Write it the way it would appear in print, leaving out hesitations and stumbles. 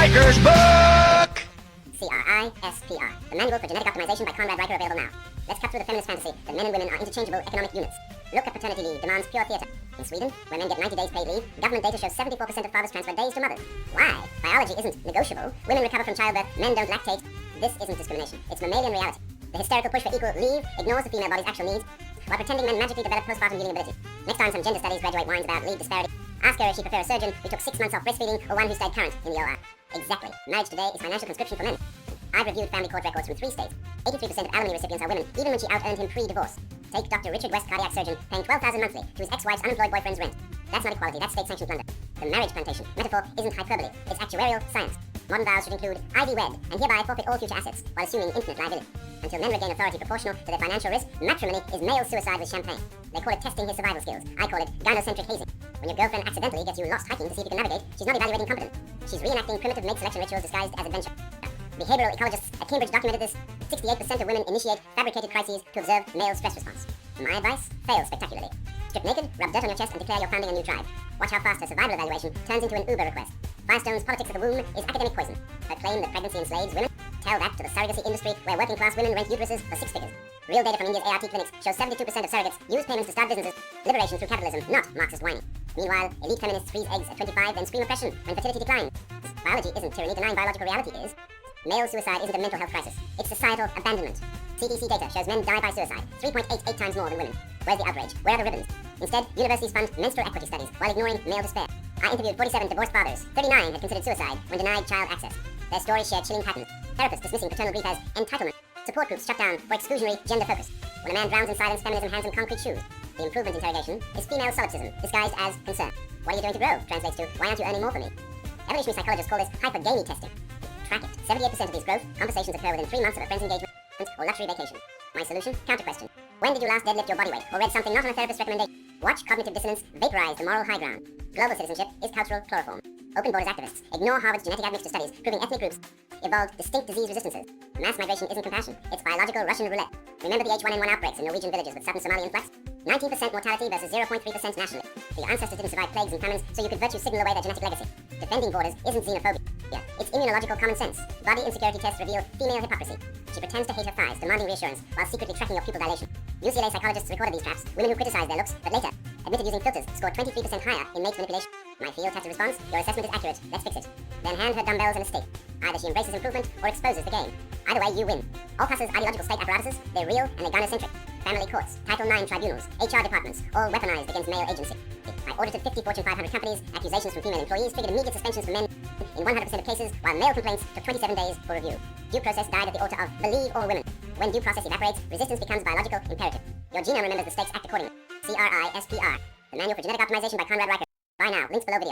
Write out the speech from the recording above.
Riker's book! C.R.I.S.P.R. The Manual for Genetic Optimization by Conrad Riker, available now. Let's cut through the feminist fantasy that men and women are interchangeable economic units. Look at paternity leave demands pure theatre. In Sweden, where men get 90 days paid leave, government data shows 74% of fathers transfer days to mothers. Why? Biology isn't negotiable. Women recover from childbirth, men don't lactate. This isn't discrimination. It's mammalian reality. The hysterical push for equal leave ignores the female body's actual needs while pretending men magically develop postpartum healing ability. Next time some gender studies graduate whines about leave disparity, ask her if she'd prefer a surgeon who took 6 months off breastfeeding or one who stayed current in the OR. Exactly. Marriage today is financial conscription for men. I've reviewed family court records from 3 states. 83% of alimony recipients are women, even when she out-earned him pre-divorce. Take Dr. Richard West, cardiac surgeon, paying $12,000 monthly to his ex-wife's unemployed boyfriend's rent. That's not equality, that's state-sanctioned plunder. The marriage plantation metaphor isn't hyperbole, it's actuarial science. Modern vows should include Ivy wed, and hereby forfeit all future assets, while assuming infinite liability. Until men regain authority proportional to their financial risk, matrimony is male suicide with champagne. They call it testing his survival skills. I call it gynocentric hazing. When your girlfriend accidentally gets you lost hiking to see if you can navigate, she's not evaluating competence. She's reenacting primitive mate selection rituals disguised as adventure. Behavioral ecologists at Cambridge documented this. 68% of women initiate fabricated crises to observe male stress response. My advice? Fail spectacularly. Strip naked, rub dirt on your chest, and declare you're founding a new tribe. Watch how fast her survival evaluation turns into an Uber request. Firestone's politics of the womb is academic poison. Her claim that pregnancy enslaves women? Tell that to the surrogacy industry, where working class women rent uteruses for 6 figures. Real data from India's ART clinics shows 72% of surrogates use payments to start businesses. Liberation through capitalism, not Marxist whining. Meanwhile, elite feminists freeze eggs at 25, then scream oppression when fertility declines. Biology isn't tyranny, denying biological reality is. Male suicide isn't a mental health crisis. It's societal abandonment. CDC data shows men die by suicide 3.88 times more than women. Where's the outrage? Where are the ribbons? Instead, universities fund menstrual equity studies while ignoring male despair. I interviewed 47 divorced fathers. 39 had considered suicide when denied child access. Their stories share chilling patterns. Therapists dismissing paternal grief as entitlement. Support groups shut down for exclusionary gender focus. When a man drowns in silence, feminism hands him concrete shoes. The improvement interrogation is female solipsism disguised as concern. What are you doing to grow? Translates to, why aren't you earning more for me? Evolutionary psychologists call this hypergamy testing. Track it. 78% of these growth conversations occur within 3 months of a friend's engagement or luxury vacation. My solution? Counter question. When did you last deadlift your body weight or read something not on a therapist's recommendation? Watch cognitive dissonance vaporize the moral high ground. Global citizenship is cultural chloroform. Open borders activists ignore Harvard's genetic admixture studies proving ethnic groups evolved distinct disease resistances. Mass migration isn't compassion, it's biological Russian roulette. Remember the H1N1 outbreaks in Norwegian villages with sudden Somali influx? 19% mortality versus 0.3% nationally. So your ancestors didn't survive plagues and famines, so you could virtue signal away their genetic legacy. Defending borders isn't xenophobia. It's immunological common sense. Body insecurity tests reveal female hypocrisy. She pretends to hate her thighs, demanding reassurance, while secretly tracking your pupil dilation. UCLA psychologists recorded these traps. Women who criticized their looks, but later admitted using filters, scored 23% higher in mate manipulation. My field tested response: your assessment is accurate. Let's fix it. Then hand her dumbbells and a steak. Either she embraces improvement or exposes the game. Either way, you win. All passes ideological state apparatuses, they're real and they're gynocentric. Family courts, Title IX tribunals, HR departments, all weaponized against male agency. I audited 50 Fortune 500 companies. Accusations from female employees triggered immediate suspensions for men in 100% of cases, while male complaints took 27 days for review. Due process died at the altar of believe all women. When due process evaporates, resistance becomes biological imperative. Your genome remembers the stakes, act accordingly. C.R.I.S.P.R. The Manual for Genetic Optimization by Conrad Riker. Buy now. Links below video.